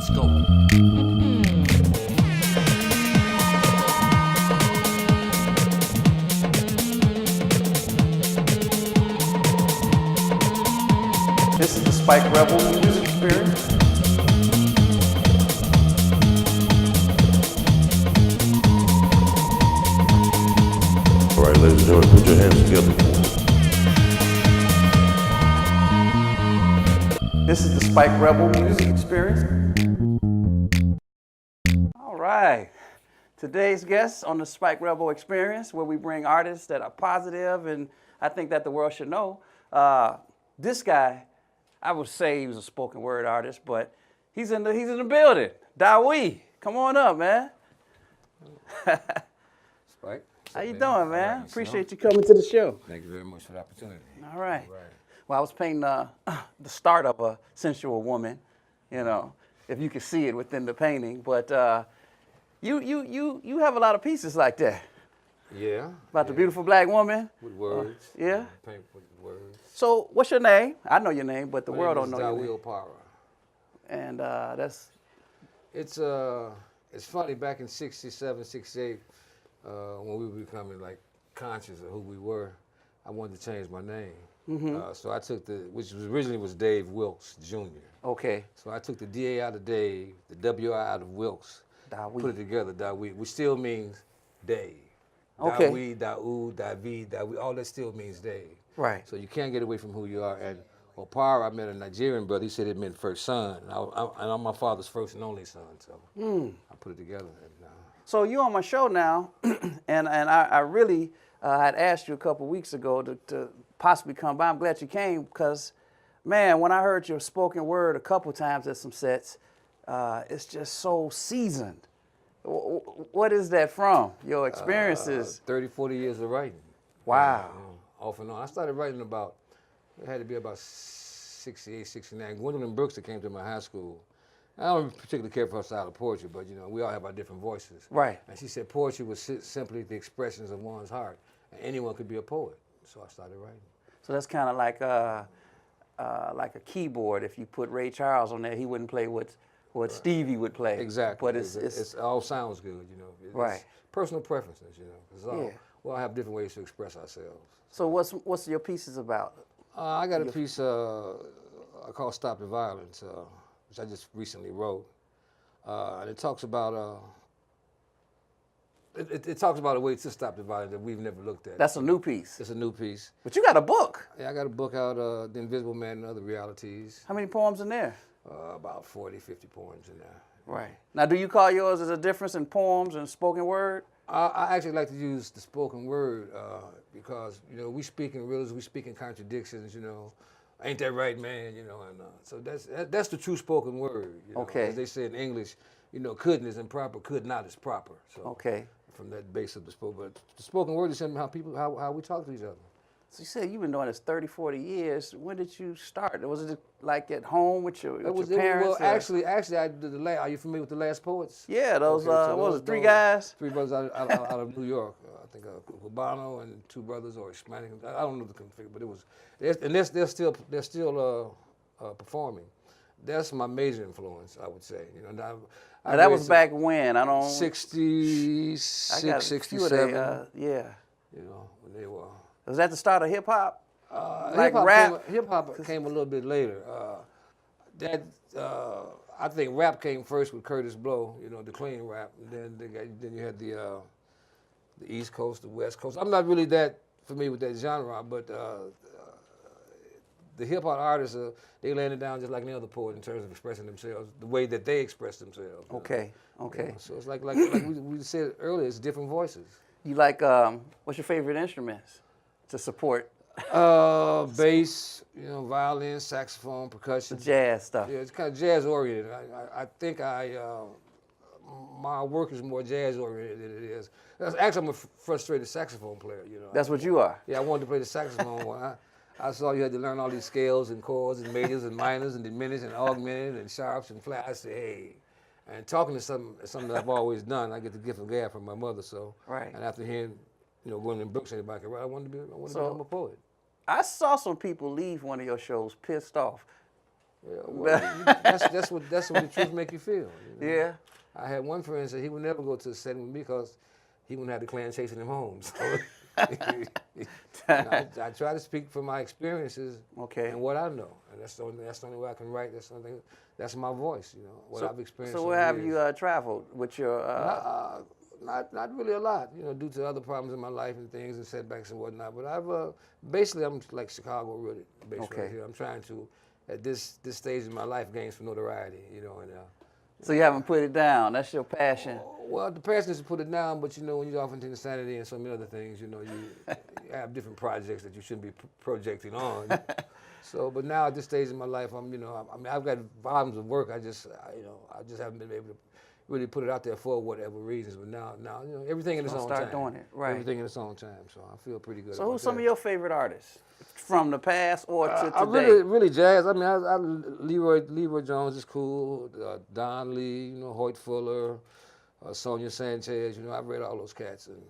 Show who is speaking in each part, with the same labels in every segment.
Speaker 1: Let's go.
Speaker 2: This is the Spike Rebel music experience.
Speaker 3: All right, ladies and gentlemen, put your hands together.
Speaker 2: This is the Spike Rebel music experience. All right. Today's guest on the Spike Rebel experience, where we bring artists that are positive and I think that the world should know. This guy, I would say he was a spoken word artist, but he's in the building. Dawi, come on up, man.
Speaker 4: Spike.
Speaker 2: How you doing, man?
Speaker 4: Right,
Speaker 2: Appreciate you coming to the show.
Speaker 4: Thank you very much for the opportunity.
Speaker 2: All right. Well, I was painting the start of a sensual woman, you know, if you could see it within the painting. But you have a lot of pieces like that.
Speaker 4: Yeah.
Speaker 2: About the beautiful black woman.
Speaker 4: With words.
Speaker 2: Yeah.
Speaker 4: Paint with words.
Speaker 2: So what's your name? I know your name, but the
Speaker 4: My
Speaker 2: world
Speaker 4: name
Speaker 2: don't know
Speaker 4: is
Speaker 2: your name.
Speaker 4: Dawi Opara.
Speaker 2: And that's...
Speaker 4: It's funny, back in 67, 68, when we were becoming like conscious of who we were, I wanted to change my name. So I took which originally was Dave Wilkes Jr.
Speaker 2: Okay.
Speaker 4: So I took the D-A out of Dave, the W-I out of Wilkes,
Speaker 2: Dawi.
Speaker 4: put it together, Dawi, which still means Dave.
Speaker 2: Okay.
Speaker 4: Dawi, Da'u, Davi, Dawi, all that still means Dave.
Speaker 2: Right.
Speaker 4: So you can't get away from who you are. And Opara, I met a Nigerian brother, he said it meant first son. And I'm my father's first and only son, so I put it together. And,
Speaker 2: So you on my show now, and I really had asked you a couple weeks ago to possibly come by. I'm glad you came because, man, when I heard your spoken word a couple times at some sets, it's just so seasoned. What is that from? Your experiences?
Speaker 4: 30, 40 years of writing.
Speaker 2: Wow.
Speaker 4: Off and on. I started writing it had to be about 68, 69. Gwendolyn Brooks that came to my high school. I don't particularly care for her style of poetry, but, you know, we all have our different voices.
Speaker 2: Right.
Speaker 4: And she said poetry was simply the expressions of one's heart. And anyone could be a poet. So I started writing.
Speaker 2: So that's kind of like a keyboard. If you put Ray Charles on there, he wouldn't play what Stevie would play.
Speaker 4: Exactly.
Speaker 2: But it's
Speaker 4: it all sounds good, you know.
Speaker 2: Right.
Speaker 4: Personal preferences, you know. 'Cause we all have different ways to express ourselves.
Speaker 2: So what's your pieces about?
Speaker 4: I got a piece I call Stop the Violence, which I just recently wrote. And it talks about it talks about a way to stop the violence that we've never looked at.
Speaker 2: That's a new piece.
Speaker 4: It's a new piece.
Speaker 2: But you got a book.
Speaker 4: Yeah, I got a book out, The Invisible Man and Other Realities.
Speaker 2: How many poems in there?
Speaker 4: About 40, 50 poems in there.
Speaker 2: Right. Now, do you call yours as a difference in poems and spoken word?
Speaker 4: I actually like to use the spoken word because, you know, we speak in riddles, we speak in contradictions, you know. Ain't that right, man? You know, and so that's the true spoken word. You know?
Speaker 2: Okay.
Speaker 4: As they say in English, you know, couldn't is improper, could not is proper. So
Speaker 2: Okay.
Speaker 4: from that base of the spoken word. The spoken word is simply how we talk to each other.
Speaker 2: So you said you've been doing this 30, 40 years. When did you start? Was it like at home with your parents?
Speaker 4: Well, actually, I did are you familiar with the Last Poets?
Speaker 2: Yeah, those,
Speaker 4: Okay, so
Speaker 2: what was it, three guys?
Speaker 4: Three brothers out of New York. I think Cubano and two brothers, or Hispanic. I don't know the config, but it was, and they're still performing. That's my major influence, I would say. You know,
Speaker 2: Now, that was back when? I don't...
Speaker 4: 66,
Speaker 2: I got a few of
Speaker 4: 67.
Speaker 2: yeah.
Speaker 4: You know, when they were.
Speaker 2: Was that the start of hip hop? Like
Speaker 4: Hip-hop
Speaker 2: rap?
Speaker 4: Hip-hop came a little bit later. I think rap came first with Curtis Blow, you know, the clean rap. And then you had the East Coast, the West Coast. I'm not really that familiar with that genre, but the hip-hop artists, they landed down just like any other poet in terms of expressing themselves, the way that they express themselves.
Speaker 2: Okay, okay.
Speaker 4: You know, so it's like we said earlier, it's different voices.
Speaker 2: You like, what's your favorite instruments to support?
Speaker 4: Bass, you know, violin, saxophone, percussion.
Speaker 2: The jazz stuff.
Speaker 4: Yeah, it's kind of jazz oriented. I think my work is more jazz oriented than it is. Actually, I'm a frustrated saxophone player. You know.
Speaker 2: That's what you are.
Speaker 4: Yeah, I wanted to play the saxophone. When I saw you had to learn all these scales and chords and majors and minors and diminished and augmented and sharps and flat. I said, hey. And talking to something that I've always done. I get the gift of gab from my mother. So.
Speaker 2: Right.
Speaker 4: And after hearing, you know, Gwendolyn Brooks anybody can write, I wanted to become a poet.
Speaker 2: I saw some people leave one of your shows pissed off.
Speaker 4: Yeah, well, that's what the truth make you feel. You know?
Speaker 2: Yeah.
Speaker 4: I had one friend say he would never go to a setting with me because he wouldn't have the Klan chasing him home. So I try to speak from my experiences
Speaker 2: Okay.
Speaker 4: and what I know, and that's the only way I can write. That's my voice, you know, what I've experienced.
Speaker 2: So where have you traveled with your?
Speaker 4: Not really a lot, you know, due to other problems in my life and things and setbacks and whatnot. But I've basically I'm like Chicago, really, basically.
Speaker 2: Okay.
Speaker 4: Here. I'm trying to, at this stage in my life, gain some notoriety, you know, and.
Speaker 2: So you haven't put it down. That's your passion.
Speaker 4: Well, the passion is to put it down, but you know, when you're off into insanity and so many other things, you know, you have different projects that you shouldn't be projecting on. So, but now at this stage in my life, I've got volumes of work. I just haven't been able to really put it out there for whatever reasons. But now, you know, everything in its own time.
Speaker 2: Start doing it, right?
Speaker 4: Everything in its own time. So I feel pretty good.
Speaker 2: So who's some of your favorite artists from the past or to today?
Speaker 4: I really jazz. I mean, Leroy Jones is cool. Don Lee, you know, Hoyt Fuller, Sonia Sanchez. You know, I've read all those cats, and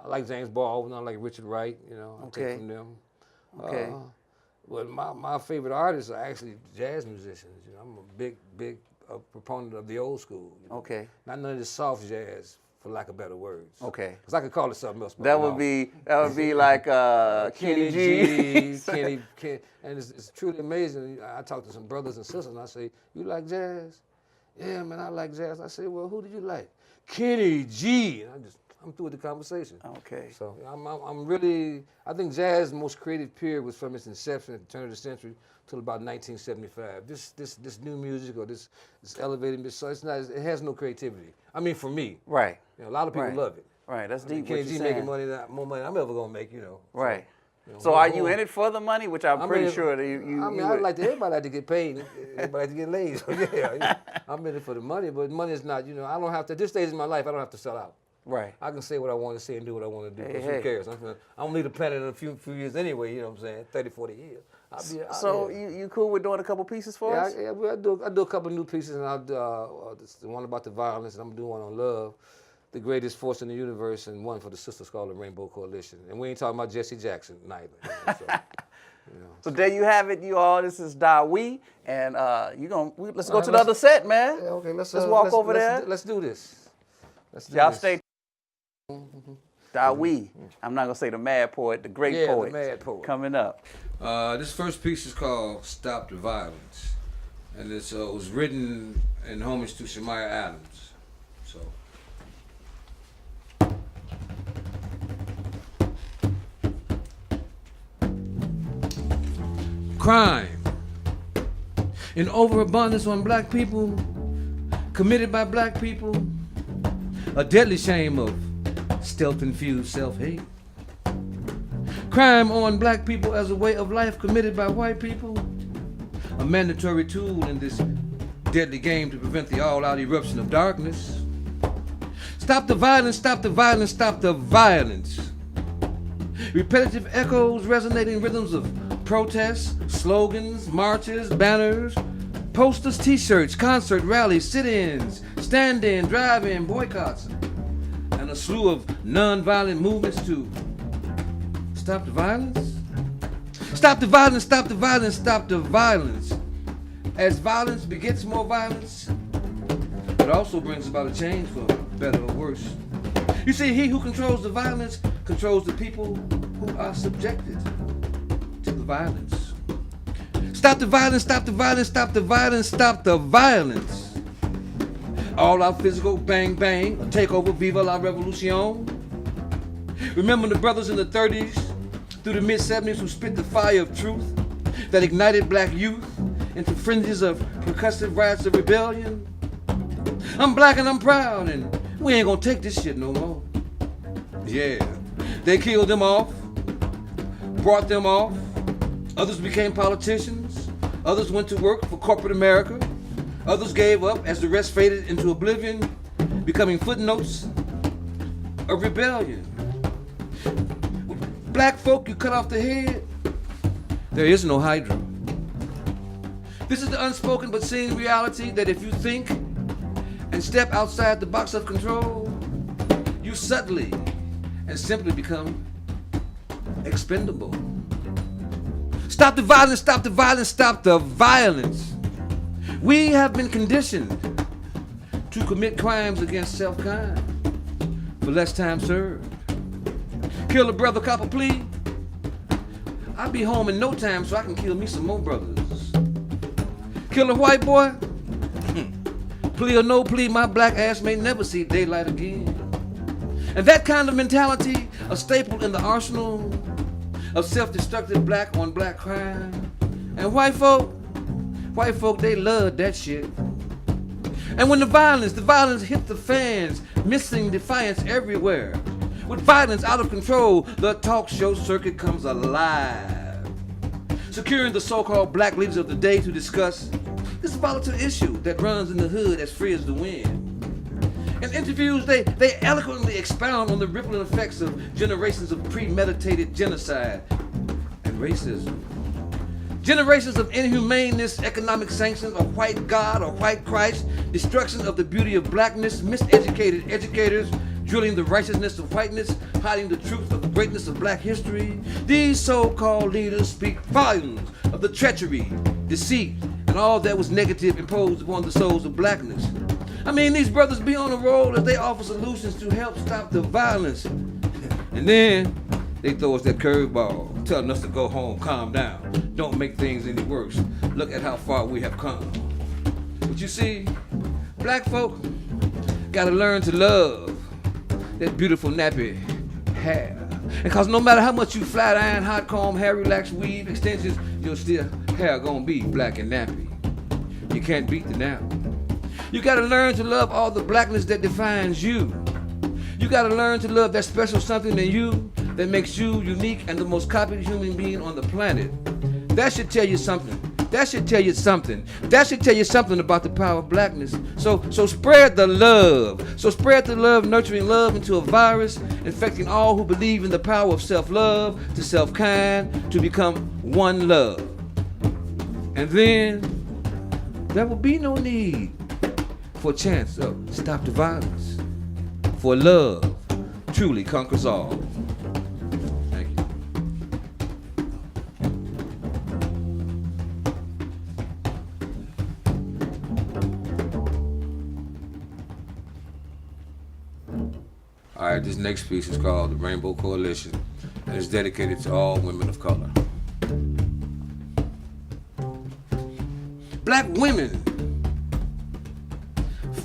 Speaker 4: I like James Baldwin. I like Richard Wright. You know, I take from them.
Speaker 2: Okay.
Speaker 4: But my favorite artists are actually jazz musicians. You know, I'm a big proponent of the old school. You know?
Speaker 2: Okay.
Speaker 4: Not none of this soft jazz, for lack of better words.
Speaker 2: Okay.
Speaker 4: Because I could call it something else. But
Speaker 2: That would be like Kenny G.
Speaker 4: Kenny, and it's truly amazing. I talk to some brothers and sisters, and I say, "You like jazz?" "Yeah, man, I like jazz." I say, "Well, who did you like?" "Kenny G." And I'm through with the conversation.
Speaker 2: Okay.
Speaker 4: So I'm really, I think jazz's most creative period was from its inception at the turn of the century till about 1975. This new music or this elevated, so it has no creativity. I mean, for me.
Speaker 2: Right.
Speaker 4: You know, a lot of people
Speaker 2: Right.
Speaker 4: love it.
Speaker 2: Right. That's deep.
Speaker 4: Kenny
Speaker 2: what
Speaker 4: G
Speaker 2: you're
Speaker 4: making
Speaker 2: saying.
Speaker 4: money, more money I'm ever gonna make, you know.
Speaker 2: Right.
Speaker 4: You know,
Speaker 2: So are you in it for the money? Which I'm pretty sure that you.
Speaker 4: I mean, everybody like to get paid. Everybody like to get laid. So yeah, I'm in it for the money, but money is not. You know, I don't have to. At this stage in my life, I don't have to sell out.
Speaker 2: Right.
Speaker 4: I can say what I want to say and do what I want to do.
Speaker 2: Hey,
Speaker 4: Who cares? I'm gonna leave the planet in a few years anyway. You know what I'm saying? 30, 40 years.
Speaker 2: So you cool with doing a couple pieces for us?
Speaker 4: Yeah, I do a couple new pieces, and I'll do the one about the violence, and I'm doing one on love, the greatest force in the universe, and one for the sisters called the Rainbow Coalition. And we ain't talking about Jesse Jackson neither. You know, so, you know.
Speaker 2: So there you have it, you all. This is Dawi, and let's go to the other set, man.
Speaker 4: Yeah, okay, let's
Speaker 2: walk over there.
Speaker 4: Let's do this.
Speaker 2: Y'all stay. Dawi. I'm not gonna say the mad poet, the great poet.
Speaker 4: The mad poet.
Speaker 2: Coming up.
Speaker 4: This first piece is called "Stop the Violence," and it was written in homage to Shamaya Adams. So. Crime in overabundance on black people, committed by black people, a deadly shame of stealth-infused self-hate. Crime on black people as a way of life committed by white people, a mandatory tool in this deadly game to prevent the all-out eruption of darkness. Stop the violence, stop the violence, stop the violence. Repetitive echoes, resonating rhythms of protests, slogans, marches, banners, posters, t-shirts, concert rallies, sit-ins, stand-in, drive-in, boycotts, and a slew of non-violent movements to stop the violence. Stop the violence, stop the violence, stop the violence. As violence begets more violence, it also brings about a change for better or worse. You see, he who controls the violence controls the people who are subjected to the violence. Stop the violence, stop the violence, stop the violence, stop the violence. All out physical bang bang, a takeover, viva la revolution. Remember the brothers in the 30s through the mid-70s who spit the fire of truth that ignited black youth into fringes of percussive riots of rebellion? I'm black and I'm proud, and we ain't gonna take this shit no more. Yeah, they killed them off, brought them off. Others became politicians. Others went to work for corporate America. Others gave up as the rest faded into oblivion, becoming footnotes of rebellion. Black folk, you cut off the head, there is no Hydra. This is the unspoken but seen reality that if you think and step outside the box of control, you subtly and simply become expendable. Stop the violence, stop the violence, stop the violence. We have been conditioned to commit crimes against self-kind for less time served. Kill a brother, cop a plea. I'll be home in no time so I can kill me some more brothers. Kill a white boy. Plea or no plea, my black ass may never see daylight again. And that kind of mentality, a staple in the arsenal of self-destructive black on black crime. And white folk, they love that shit. And when the violence hit the fans, missing defiance everywhere. With violence out of control, the talk show circuit comes alive. Securing the so-called black leaders of the day to discuss this volatile issue that runs in the hood as free as the wind. In interviews, they eloquently expound on the rippling effects of generations of premeditated genocide and racism. Generations of inhumaneness, economic sanctions, a white God, a white Christ, destruction of the beauty of blackness, miseducated educators, drilling the righteousness of whiteness, hiding the truth of the greatness of black history. These so-called leaders speak volumes of the treachery, deceit, and all that was negative imposed upon the souls of blackness. I mean, these brothers be on a roll as they offer solutions to help stop the violence. And then they throw us that curveball, telling us to go home, calm down, don't make things any worse. Look at how far we have come. But you see, black folk gotta learn to love that beautiful nappy hair. Because no matter how much you flat iron, hot comb, hair relax, weave, extensions, your still hair gonna be black and nappy. You can't beat the nap. You gotta learn to love all the blackness that defines you. You gotta learn to love that special something in you that makes you unique and the most copied human being on the planet. That should tell you something. That should tell you something. That should tell you something about the power of blackness. So spread the love. So spread the love, nurturing love into a virus, infecting all who believe in the power of self-love, to self-kind, to become one love. And then there will be no need for a chance of stop the violence. For love truly conquers all. Thank you. All right, this next piece is called The Rainbow Coalition, and it's dedicated to all women of color. Black women,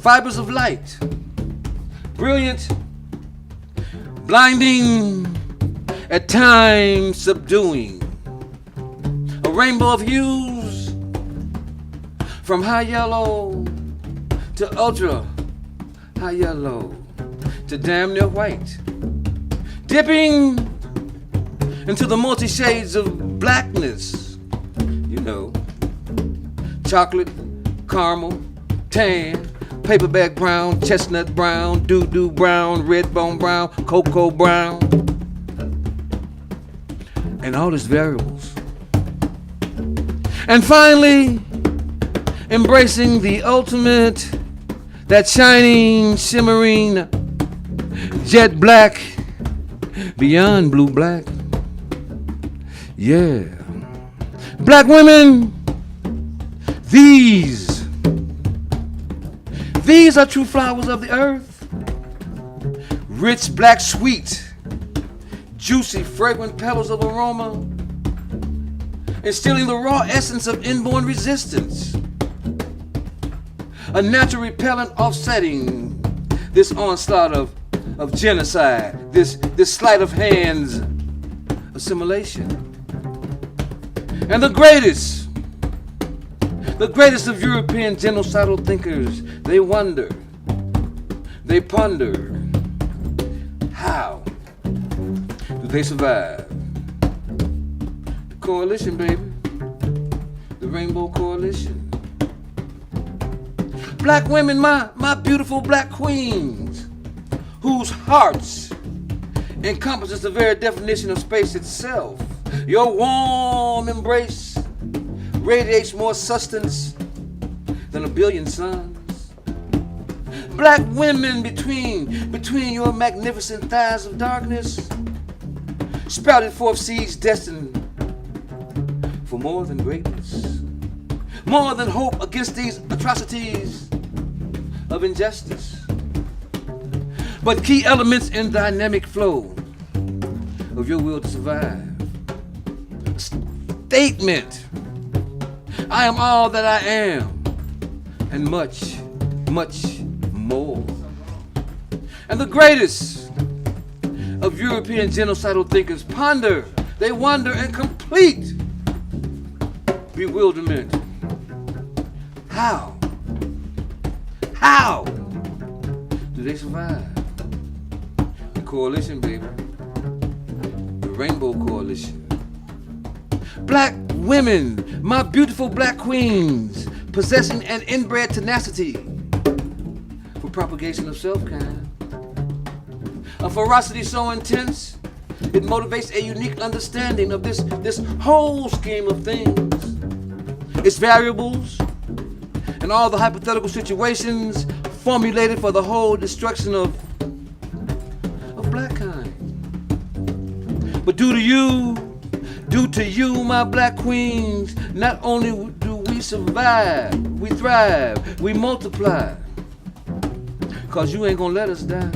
Speaker 4: fibers of light, brilliant, blinding, at times subduing. A rainbow of hues, from high yellow to ultra high yellow to damn near white, dipping into the multi-shades of blackness. You know, chocolate, caramel, tan, paperback brown, chestnut brown, doo-doo brown, red bone brown, cocoa brown, and all its variables. And finally, embracing the ultimate, that shining, shimmering, jet black, beyond blue black. Yeah. Black women, these are true flowers of the earth. Rich, black, sweet, juicy, fragrant petals of aroma, instilling the raw essence of inborn resistance. A natural repellent offsetting this onslaught of genocide, this sleight of hands assimilation. And the greatest of European genocidal thinkers, they wonder, they ponder, how do they survive? The coalition, baby, the Rainbow Coalition. Black women, my beautiful black queens, whose hearts encompasses the very definition of space itself. Your warm embrace radiates more sustenance than a billion suns. Black women, between your magnificent thighs of darkness, sprouted forth seeds destined for more than greatness, more than hope against these atrocities of injustice. But key elements in dynamic flow of your will to survive. Statement: I am all that I am, and much, much more. And the greatest of European genocidal thinkers ponder, they wonder in complete bewilderment. How do they survive? The coalition, baby. The Rainbow Coalition. Black women, my beautiful black queens, possessing an inbred tenacity for propagation of self-kind. A ferocity so intense, it motivates a unique understanding of this whole scheme of things, its variables, and all the hypothetical situations formulated for the whole destruction of black kind. But due to you, my black queens, not only do we survive, we thrive, we multiply. 'Cause you ain't gonna let us die.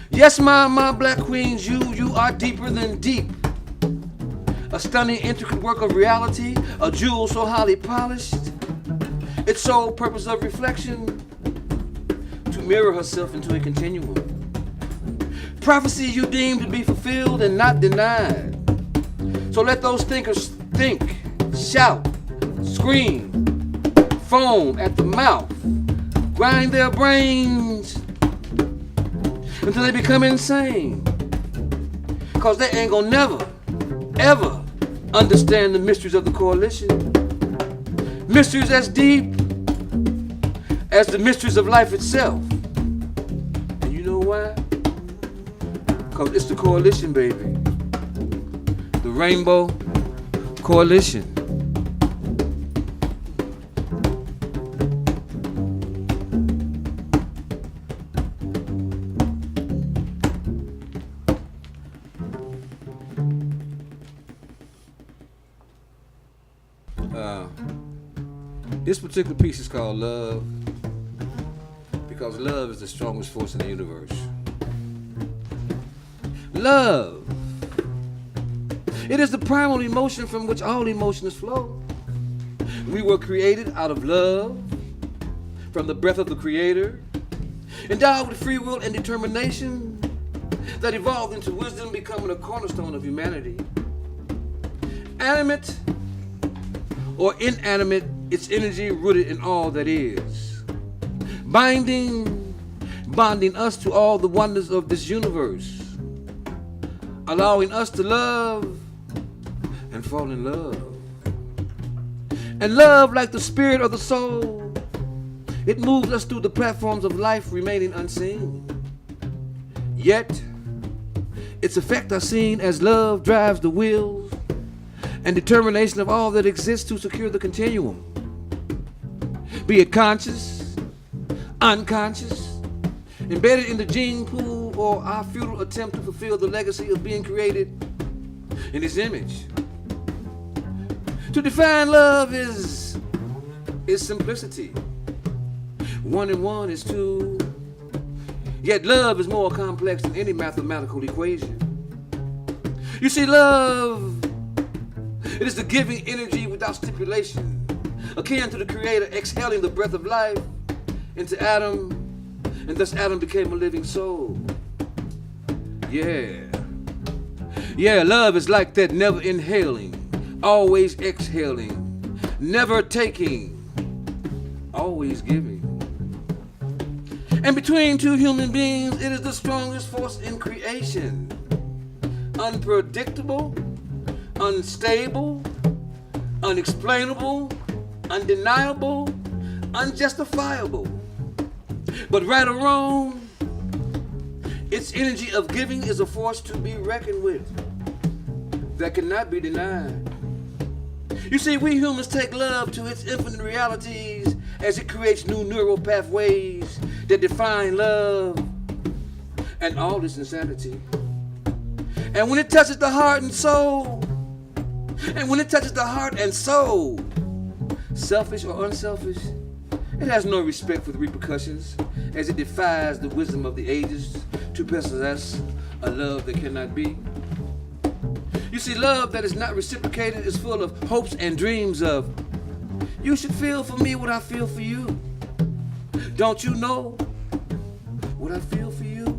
Speaker 4: Yes, my black queens, you are deeper than deep. A stunning, intricate work of reality, a jewel so highly polished, its sole purpose of reflection, to mirror herself into a continuum. Prophecy you deem to be fulfilled and not denied. So let those thinkers think, shout, scream, foam at the mouth, grind their brains until they become insane. 'Cause they ain't gonna never, ever understand the mysteries of the coalition. Mysteries as deep as the mysteries of life itself. And you know why? 'Cause it's the coalition, baby. The Rainbow Coalition. This particular piece is called Love, because love is the strongest force in the universe. Love. It is the primal emotion from which all emotions flow. We were created out of love, from the breath of the Creator, endowed with free will and determination that evolved into wisdom, becoming a cornerstone of humanity. Animate or inanimate, its energy rooted in all that is. Bonding us to all the wonders of this universe, allowing us to love and fall in love. And love, like the spirit of the soul, it moves us through the platforms of life, remaining unseen. Yet, its effects are seen as love drives the wheels and determination of all that exists to secure the continuum. Be it conscious, unconscious, embedded in the gene pool, or our futile attempt to fulfill the legacy of being created in His image. To define love is simplicity. 1 and 1 is 2. Yet love is more complex than any mathematical equation. You see, love, it is the giving energy without stipulation, akin to the Creator exhaling the breath of life into Adam, and thus Adam became a living soul. Yeah, love is like that, never inhaling, always exhaling, never taking, always giving. And between two human beings, it is the strongest force in creation. Unpredictable, unstable, unexplainable, undeniable, unjustifiable. But right or wrong, its energy of giving is a force to be reckoned with that cannot be denied. You see, we humans take love to its infinite realities as it creates new neural pathways that define love and all its insanity. And when it touches the heart and soul, And when it touches the heart and soul, selfish or unselfish, it has no respect for the repercussions, as it defies the wisdom of the ages to possess a love that cannot be. You see, love that is not reciprocated is full of hopes and dreams of, you should feel for me what I feel for you. Don't you know what I feel for you?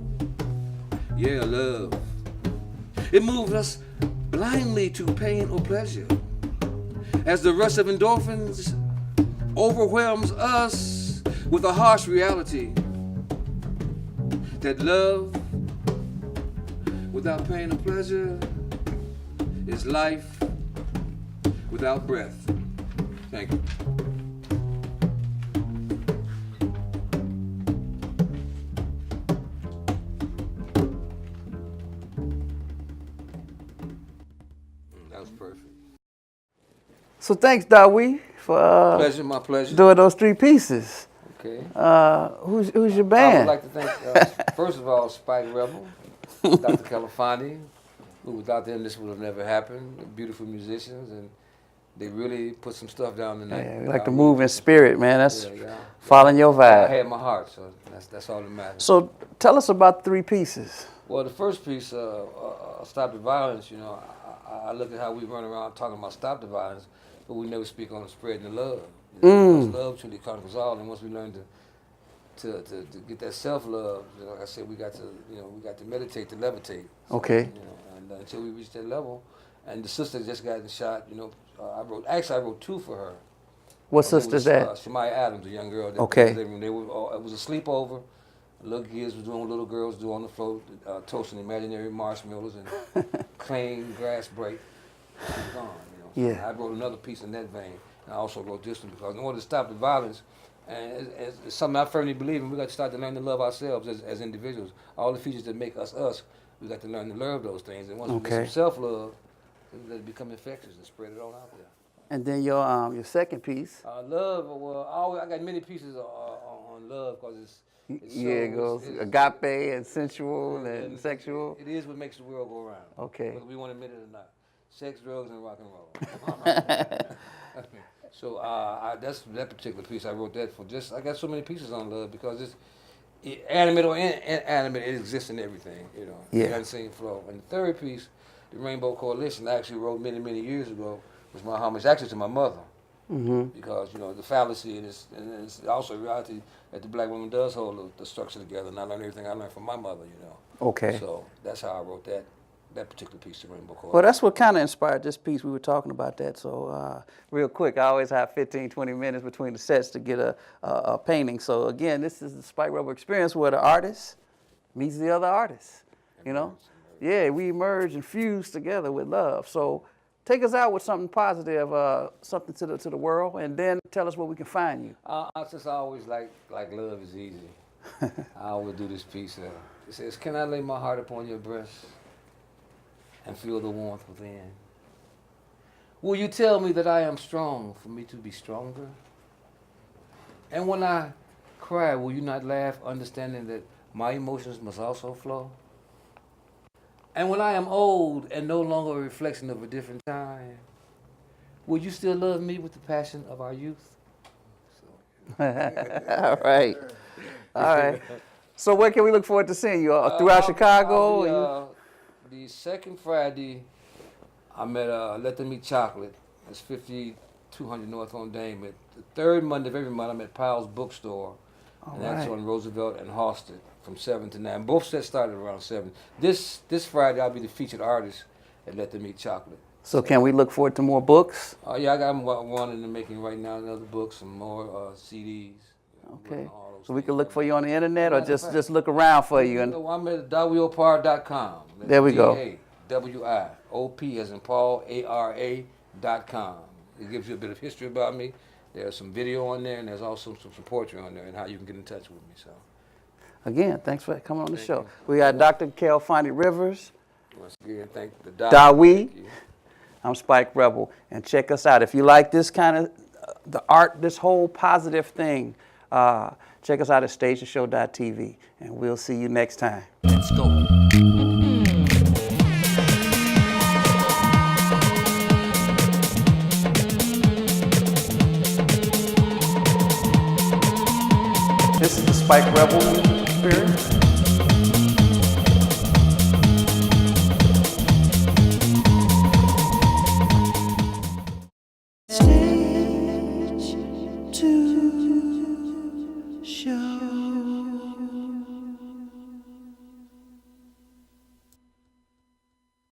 Speaker 4: Yeah, love. It moves us blindly to pain or pleasure, as the rush of endorphins overwhelms us with a harsh reality that love without pain or pleasure is life without breath. Thank you. That was perfect.
Speaker 2: So thanks, Dawi, for
Speaker 4: Pleasure, my pleasure.
Speaker 2: doing those three pieces.
Speaker 4: Okay.
Speaker 2: Who's your
Speaker 4: I
Speaker 2: band?
Speaker 4: would like to thank, first of all, Spike Rebel, Dr. Califani, who without them this would have never happened. They're beautiful musicians, and they really put some stuff down the night.
Speaker 2: Yeah, we like to move in spirit, man. That's
Speaker 4: Yeah.
Speaker 2: following your
Speaker 4: I
Speaker 2: vibe.
Speaker 4: had my heart, so that's all that matters.
Speaker 2: So tell us about three pieces.
Speaker 4: Well, the first piece, Stop the Violence, you know, I look at how we run around talking about stop the violence, but we never speak on spreading the love. You know, because love truly conquers all, and once we learn to get that self-love, you know, like I said, we got to meditate to levitate. So,
Speaker 2: Okay.
Speaker 4: You know, and until we reach that level, and the sister just gotten shot, you know, I wrote two for her.
Speaker 2: What sister's that?
Speaker 4: Shemaya Adams, a young girl. That
Speaker 2: Okay.
Speaker 4: They were, it was a sleepover. Little kids was doing what little girls do on the floor, toasting imaginary marshmallows and clean grass break. She was gone, you know.
Speaker 2: Yeah.
Speaker 4: I wrote another piece in that vein. And I also wrote this one because in order to stop the violence, and it's something I firmly believe in, we got to start to learn to love ourselves as individuals. All the features that make us us, we got to learn to love those things. And once we get some self-love, let it become infectious and spread it all out there.
Speaker 2: And then your second piece.
Speaker 4: Love, well, I got many pieces on love because it's
Speaker 2: It goes agape and sensual and sexual.
Speaker 4: It is what makes the world go around.
Speaker 2: Okay.
Speaker 4: Whether we want to admit it or not. Sex, drugs, and rock and roll. So that's that particular piece. I wrote that for I got so many pieces on love because animate or inanimate, it exists in everything, you know.
Speaker 2: Yeah.
Speaker 4: The unseen flow. And the third piece, the Rainbow Coalition, I actually wrote many, many years ago, was my homage actually to my mother. Because, you know, the fallacy and it's also reality that the black woman does hold the structure together, and I learned everything I learned from my mother, you know.
Speaker 2: Okay.
Speaker 4: So that's how I wrote that particular piece of Rainbow Coalition.
Speaker 2: Well, that's what kind of inspired this piece. We were talking about that. So real quick, I always have 15, 20 minutes between the sets to get a painting. So again, this is the Spike Rebel experience where the artist meets the other artist, you know? Yeah, we emerge and fuse together with love. So take us out with something positive, something to the world, and then tell us where we can find you.
Speaker 4: I just always like love is easy. I always do this piece. It says, can I lay my heart upon your breast and feel the warmth within? Will you tell me that I am strong for me to be stronger? And when I cry, will you not laugh, understanding that my emotions must also flow? And when I am old and no longer a reflection of a different time, will you still love me with the passion of our youth?
Speaker 2: All right. All right. So where can we look forward to seeing you? Throughout Chicago?
Speaker 4: The second Friday, I'm at Let Them Eat Chocolate. It's 5200 North on Dame. The third Monday of every month, I'm at Powell's Bookstore. And that's on Roosevelt and Halsted from 7 to 9. Both sets started around 7. This Friday, I'll be the featured artist at Let Them Eat Chocolate.
Speaker 2: So can we look forward to more books?
Speaker 4: Yeah, I got one in the making right now, another book, some more CDs.
Speaker 2: Okay. So we can look for you on the internet or just look around for you? And
Speaker 4: I'm at DawiOpara.com.
Speaker 2: There we go.
Speaker 4: DawiOP as in Paul, ARA.com. It gives you a bit of history about me. There's some video on there, and there's also some poetry on there and how you can get in touch with me. So,
Speaker 2: again, thanks for coming on the show. We got Dr. Califani Rivers.
Speaker 4: Once again, thank the
Speaker 2: Dawi. I'm Spike Rebel. And check us out. If you like this kind of, the art, this whole positive thing, check us out at stagetheshow.tv. And we'll see you next time.
Speaker 4: Let's go.
Speaker 2: This is the Spike Rebel Experience.